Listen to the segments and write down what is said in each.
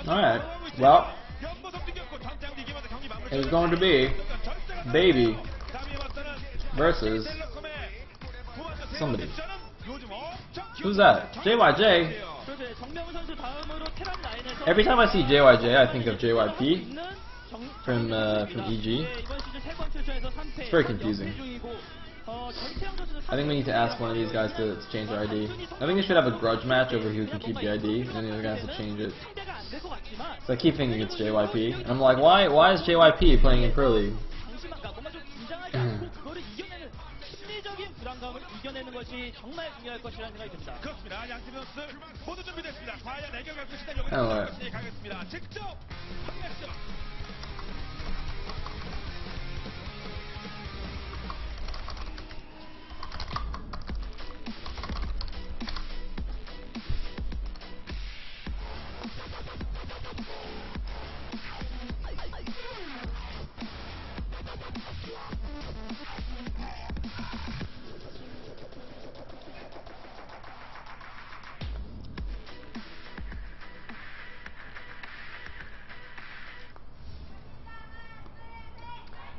Alright, well, it was going to be Baby versus somebody. Who's that? JYJ. Every time I see JYJ, I think of JYP from EG. It's very confusing. I think we need to ask one of these guys to change their ID. I think they should have a grudge match over who can keep the ID, and then the other guy has to change it. So I keep thinking it's JYP, and I'm like, why is JYP playing in Pro League? Alright.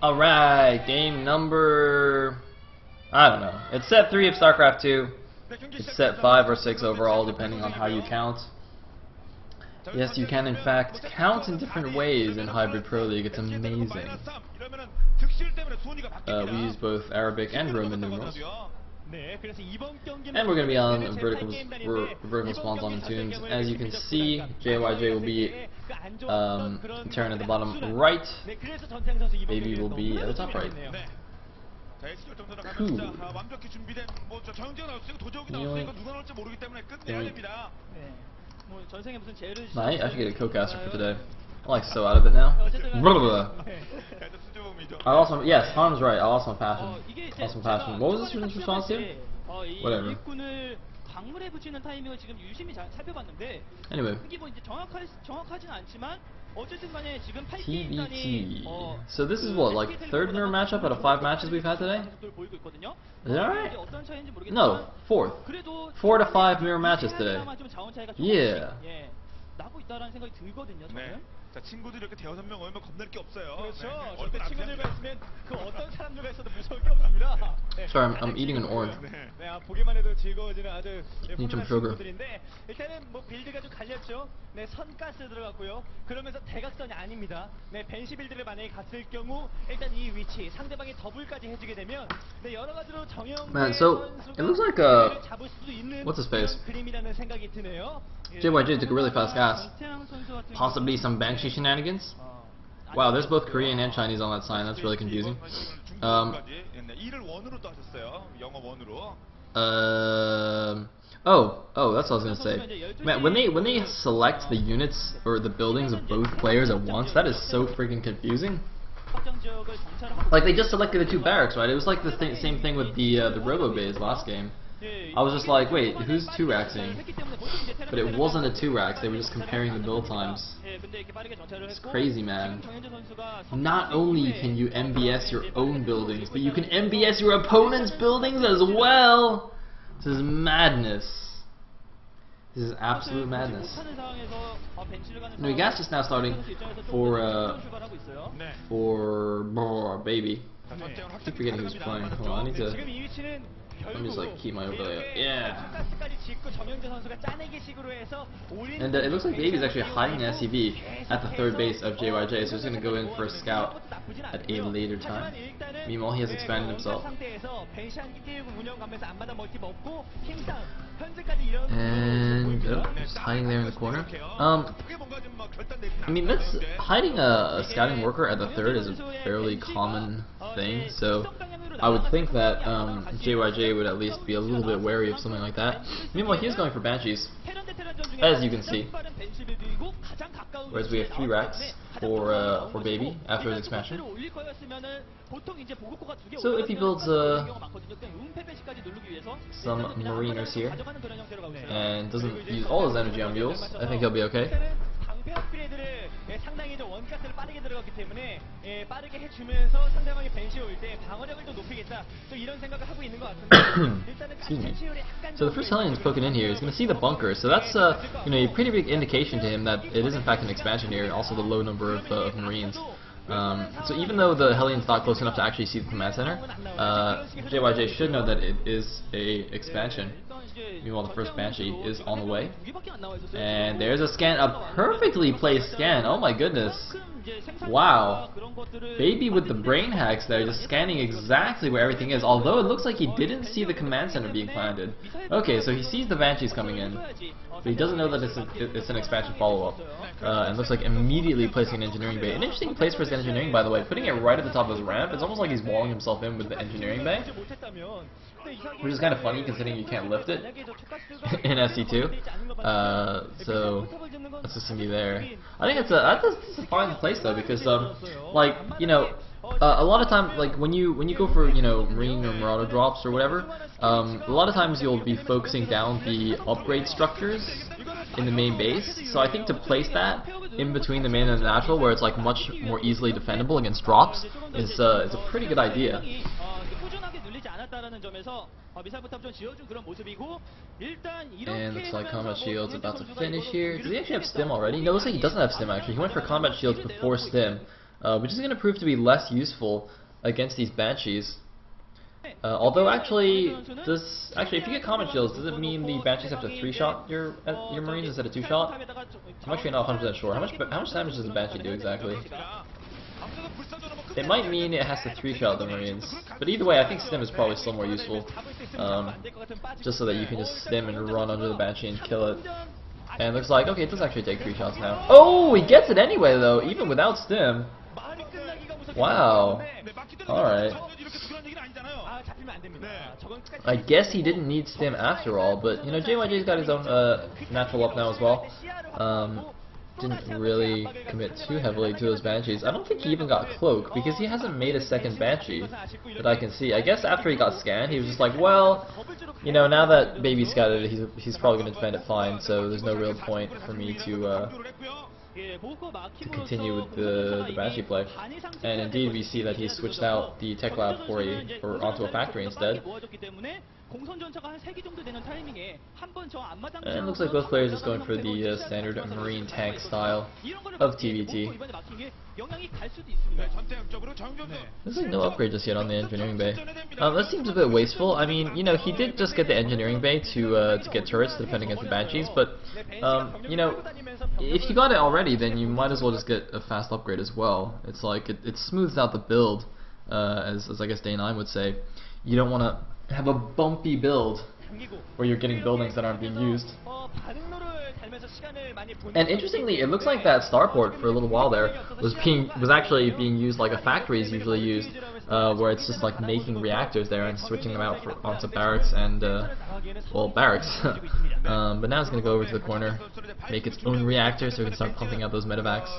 Alright, game number... I don't know. It's set 3 of StarCraft 2. It's set 5 or 6 overall, depending on how you count. Yes, you can in fact count in different ways in Hybrid Pro League. It's amazing. We use both Arabic and Roman numerals. And we're going to be on vertical spawns on tunes. As you can see, JYJ will be turn at the bottom right. Baby will be at the top right. Cool. I should get a co-caster for today. I'm like so out of it now. I also, yes, Han's right. I lost my passion. Lost my passion. What was this student's response to? Whatever. Anyway. TBT. So this is what, like third mirror matchup out of 5 matches we've had today? Is that right? No, fourth. 4 to 5 mirror matches today. Yeah. 자, 친구들이 이렇게 대여섯 명 오면 겁낼 게 없어요. 그렇죠. 절대 친구들과 있으면 그 어떤 사람들과 있어도 무서울 게 없습니다. Sorry, I'm eating an orange. 네, 보기만 해도 즐거워지는 아주 Need some sugar. 친구들인데 일단은 뭐 빌드가 좀 갈렸죠. 네, 선가스 들어갔고요. 그러면서 대각선이 아닙니다. 네, 벤시 빌드를 만약에 갔을 경우 일단 이 위치 상대방이 더블까지 해주게 되면 네, 여러 가지로 정형 Man, so it looks like what's his face? 그림이라는 생각이 드네요. JYJ took a really fast gas. Possibly some Banshee shenanigans? Wow, there's both Korean and Chinese on that sign. That's really confusing. Oh, that's what I was gonna say. Man, when they select the units or the buildings of both players at once, that is so freaking confusing. Like they just selected the 2 barracks, right? It was like the same thing with the Robo Bays last game. I was just like, wait, who's 2-raxing? But it wasn't a 2-rax, they were just comparing the build times. It's crazy, man. Not only can you MBS your own buildings, but you can MBS your opponent's buildings as well! This is madness. This is absolute madness. No, gas just now starting for Baby. I keep forgetting who's playing. Hold on, I need to... Let me just like keep my overlay up. Yeah. And it looks like Baby's actually hiding an SCV at the 3rd base of JYJ, so he's going to go in for a scout at a later time. Meanwhile, he has expanded himself. And just hiding there in the corner. I mean, that's hiding a scouting worker at the 3rd is a fairly common thing, so I would think that JYJ would at least be a little bit wary of something like that. Meanwhile, he is going for Banshees, as you can see. Whereas we have 3 racks for Baby after his expansion. So if he builds some mariners here and doesn't use all his energy on mules, I think he'll be okay. 상당히 좀 원가스를 빠르게 들어갔기 때문에 빠르게 해주면서 상대방이 벤시에 올 때 방어력을 또 높이겠다. 또 이런 생각을 하고 있는 것 같은데 일단은 Excuse me. 가스치율이 약간 So the first Hellion is poking in here. He's going to see the bunker. So that's you know, a pretty big indication to him that it is in fact an expansion here. Also the low number of Marines. So even though the Hellion's not close enough to actually see the command center, JYJ should know that it is a expansion. Meanwhile, the first Banshee is on the way. And there's a scan, a perfectly placed scan. Oh my goodness. Wow. Baby with the brain hacks there, just scanning exactly where everything is. Although it looks like he didn't see the command center being planted. Okay, so he sees the Banshees coming in, but he doesn't know that it's an expansion follow-up. And looks like immediately placing an engineering bay. An interesting place for his engineering, by the way. Putting it right at the top of his ramp. It's almost like he's walling himself in with the engineering bay. Which is kind of funny considering you can't lift it in SC2. So that's just gonna be there. I think that's a fine place though, because like, you know, a lot of time, like when you go for, you know, Marine or Marauder drops or whatever, a lot of times you'll be focusing down the upgrade structures in the main base. So I think to place that in between the main and the natural, where it's like much more easily defendable against drops, is a pretty good idea. And looks like Combat Shield's about to finish here. Does he actually have Stim already? No, it looks like he doesn't have Stim actually. He went for Combat Shields before Stim, which is going to prove to be less useful against these Banshees. Although actually, if you get Combat Shields, does it mean the Banshees have to 3-shot your Marines instead of 2-shot? I'm actually not 100% sure. How much damage does the Banshee do exactly? It might mean it has to 3-shot the Marines, but either way, I think Stim is probably still more useful, just so that you can just Stim and run under the Banshee and kill it. And it looks like, okay, it does actually take 3 shots now. Oh, he gets it anyway though, even without Stim. Wow. Alright. I guess he didn't need Stim after all, but you know, JYJ's got his own natural up now as well. Didn't really commit too heavily to those Banshees. I don't think he even got Cloak, because he hasn't made a second Banshee that I can see. I guess after he got scanned, he was just like, well, you know, now that Baby's got it, he's probably going to defend it fine, so there's no real point for me to continue with the Banshee play. And indeed, we see that he switched out the Tech Lab onto a factory instead. And it looks like both players just going for the standard Marine tank style of TVT. There's like no upgrade just yet on the engineering bay. That seems a bit wasteful. I mean, you know, he did just get the engineering bay to get turrets to defend against the Banshees, but you know, if you got it already, then you might as well just get a fast upgrade as well. It's like it smooths out the build, as I guess Day 9 would say. You don't want to have a bumpy build where you're getting buildings that aren't being used. And interestingly, it looks like that starport for a little while there was actually being used like a factory is usually used, where it's just like making reactors there and switching them out onto barracks and well, barracks. But now it's going to go over to the corner, make its own reactor so we can start pumping out those medevacs.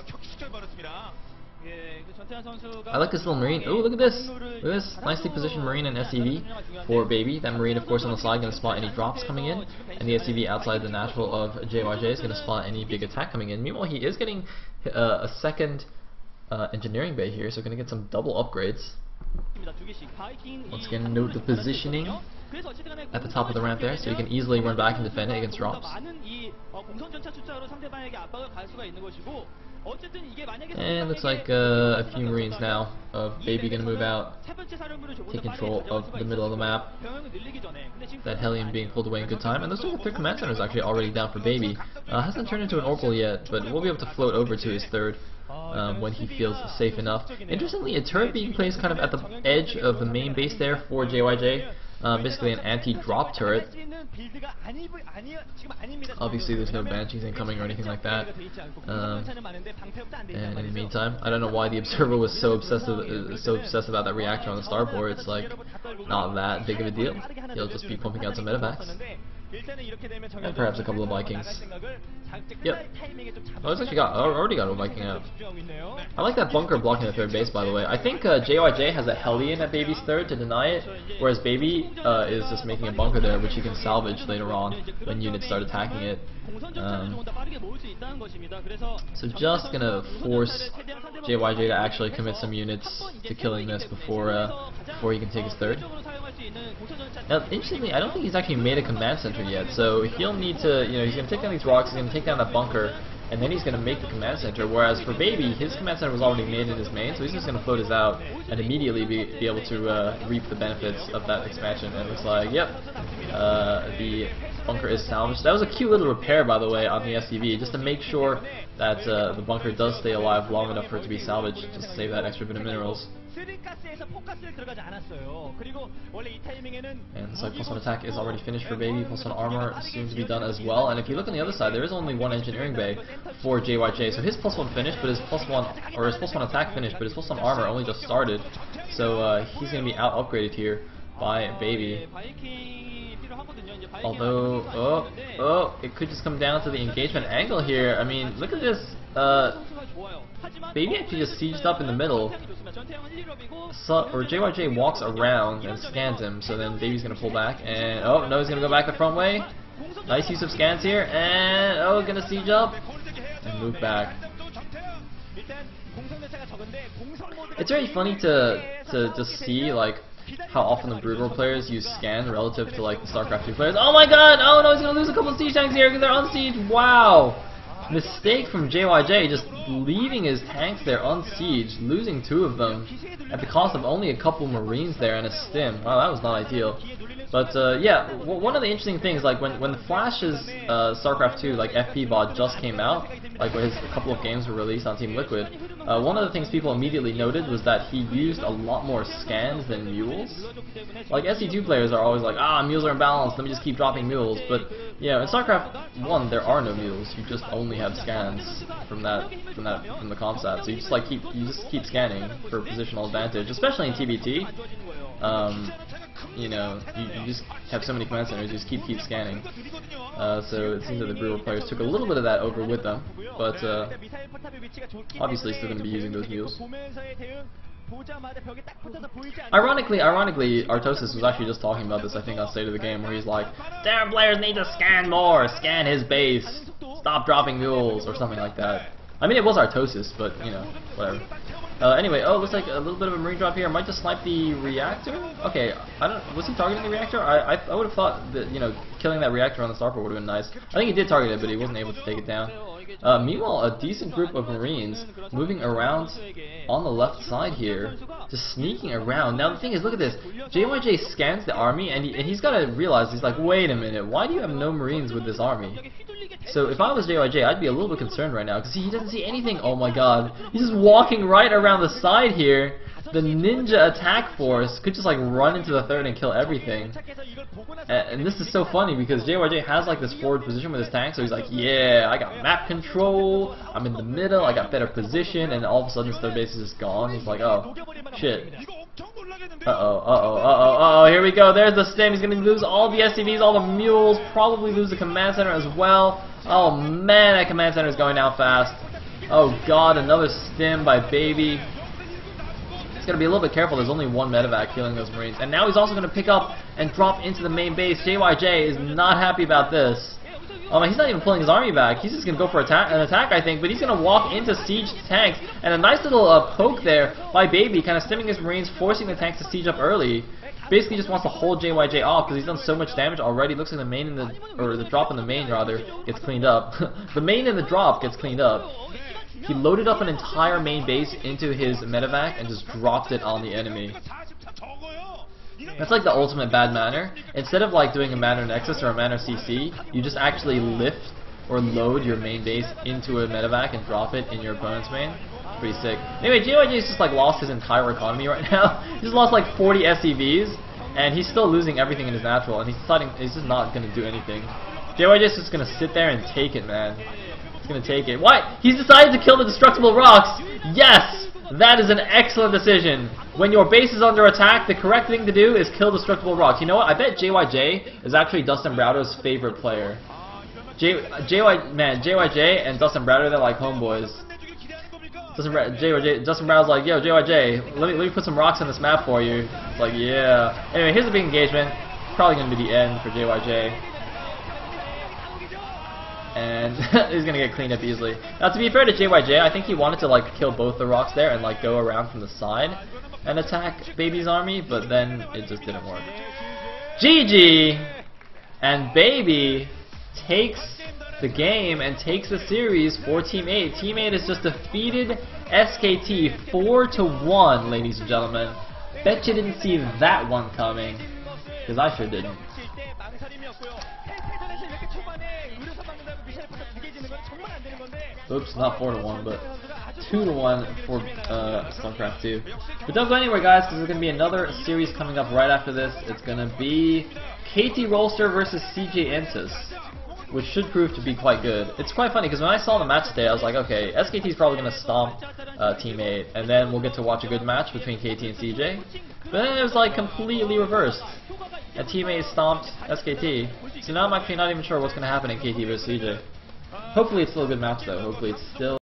I like this little Marine. Oh, look at this! Look at this nicely positioned Marine and SCV for Baby. That Marine, of course, on the side going to spot any drops coming in, and the SCV outside the natural of JYJ is going to spot any big attack coming in. Meanwhile, he is getting a second engineering bay here, so going to get some double upgrades. Once again, note the positioning at the top of the ramp there, so you can easily run back and defend it against drops. And looks like a few Marines now of Baby going to move out, take control of the middle of the map. That Hellion being pulled away in good time, and looks like the third command center is actually already down for Baby. Hasn't turned into an orbital yet, but we'll be able to float over to his third when he feels safe enough. Interestingly, a turret being placed kind of at the edge of the main base there for JYJ. Basically an anti-drop turret. Obviously there's no Banshees incoming or anything like that. And in the meantime, I don't know why the observer was so obsessed about that reactor on the starboard. It's like not that big of a deal. He'll just be pumping out some medevacs. And perhaps a couple of Vikings. Yep. Oh, it's actually already got a Viking out. I like that bunker blocking the third base, by the way. I think JYJ has a Hellion at Baby's third to deny it, whereas Baby is just making a bunker there, which you can salvage later on when units start attacking it. So just gonna force JYJ to actually commit some units to killing this before he can take his third. Now, interestingly, I don't think he's actually made a command center yet, so he'll need to, he's gonna take down these rocks, he's gonna take down that bunker, and then he's gonna make the command center. Whereas for Baby, his command center was already made in his main, so he's just gonna float his out and immediately be able to reap the benefits of that expansion. And it looks like, yep, the bunker is salvaged. That was a cute little repair, by the way, on the SCV, just to make sure that the bunker does stay alive long enough for it to be salvaged, just to save that extra bit of minerals. And looks like +1 attack is already finished for Baby, +1 armor soon to be done as well. And if you look on the other side, there is only one engineering bay for JYJ, so his +1 finished, but his +1 attack finished, but his +1 armor only just started. So he's going to be out upgraded here by Baby. Although, it could just come down to the engagement angle here. I mean, look at this. Baby actually just sieged up in the middle. Or JYJ walks around and scans him, so then Baby's gonna pull back, and oh no, he's gonna go back the front way. Nice use of scans here, and gonna siege up and move back. It's very funny to just see like how often the Brood War players use scan relative to like the StarCraft 2 players. Oh my god! Oh no, he's gonna lose a couple of siege tanks here because they're on siege. Wow! Mistake from JYJ, just leaving his tanks there unsieged, losing 2 of them at the cost of only a couple Marines there and a stim. Wow, that was not ideal. But yeah, one of the interesting things, like when the Flash's StarCraft 2 like FP VOD just came out, like when a couple of games were released on Team Liquid, one of the things people immediately noted was that he used a lot more scans than mules. Like SC2 players are always like, mules are imbalanced, let me just keep dropping mules. But yeah, in StarCraft 1 there are no mules. You just only have scans from the concept. So you just keep scanning for positional advantage, especially in TBT. You just have so many command centers, you just keep scanning. So it seems that the Brood War players took a little bit of that over with them, but obviously still going to be using those mules. Ironically, Artosis was actually just talking about this, I think, on State of the Game, where he's like, "Their players need to scan more, scan his base, stop dropping mules," or something like that. I mean, it was Artosis, but, whatever. Anyway, looks like a little bit of a Marine drop here. Might just snipe the reactor? Okay, was he targeting the reactor? I would have thought that, killing that reactor on the starport would have been nice. I think he did target it, but he wasn't able to take it down. Meanwhile, a decent group of Marines moving around on the left side here, just sneaking around. Now the thing is, look at this. JYJ scans the army, and he's got to realize, he's like, wait a minute, why do you have no Marines with this army? So if I was JYJ, I'd be a little bit concerned right now, because he doesn't see anything. Oh my god, he's just walking right around the side here. The ninja attack force could just like run into the third and kill everything. And this is so funny because JYJ has like this forward position with his tank, so he's like, yeah, I got map control, I'm in the middle, I got better position, and all of a sudden his third base is just gone. He's like, oh, shit. Here we go, there's the stem. He's gonna lose all the SCVs, all the mules, probably lose the command center as well. Oh man, that command center is going down fast. Oh god, another stem by Baby. He's gonna be a little bit careful. There's only one medevac killing those Marines, and now he's also gonna pick up and drop into the main base. JYJ is not happy about this. Oh man, he's not even pulling his army back. He's just gonna go for an attack, I think. But he's gonna walk into siege tanks, and a nice little poke there by Baby, kind of stemming his Marines, forcing the tanks to siege up early. Basically, just wants to hold JYJ off because he's done so much damage already. Looks like the main and the drop in the main rather gets cleaned up. The main and the drop gets cleaned up. He loaded up an entire main base into his medevac and just dropped it on the enemy. That's like the ultimate bad manner. Instead of like doing a manner nexus or a manner CC, you just actually lift or load your main base into a medevac and drop it in your opponent's main. Pretty sick. Anyway, JYJ's just like lost his entire economy right now. He's just lost like 40 SCVs, and he's still losing everything in his natural, and he's deciding he's just not gonna do anything. JYJ's just gonna sit there and take it, man. He's gonna take it. What? He's decided to kill the destructible rocks! Yes! That is an excellent decision. When your base is under attack, the correct thing to do is kill destructible rocks. You know what? I bet JYJ is actually Dustin Browder's favorite player. JYJ and Dustin Browder, they're like homeboys. Dustin Browder's like, yo, JYJ, let me put some rocks on this map for you. It's like, yeah. Anyway, here's a big engagement. Probably going to be the end for JYJ. And he's gonna get cleaned up easily. Now, to be fair to JYJ, I think he wanted to like kill both the rocks there and like go around from the side and attack Baby's army, but then it just didn't work. GG! And Baby takes the game and takes the series for Team 8. Team 8 has just defeated SKT 4-1, ladies and gentlemen. Bet you didn't see that one coming, because I sure didn't. Oops, not 4-1, but 2-1 for Stonecraft 2. But don't go anywhere, guys, because there's going to be another series coming up right after this. It's going to be KT Rolster versus CJ Ensis, which should prove to be quite good. It's quite funny, because when I saw the match today, I was like, okay, SKT is probably going to stomp Team 8, and then we'll get to watch a good match between KT and CJ. But then it was like completely reversed. And Team 8 stomped SKT. So now I'm actually not even sure what's going to happen in KT versus CJ. Hopefully it's still a good match though. Hopefully it's still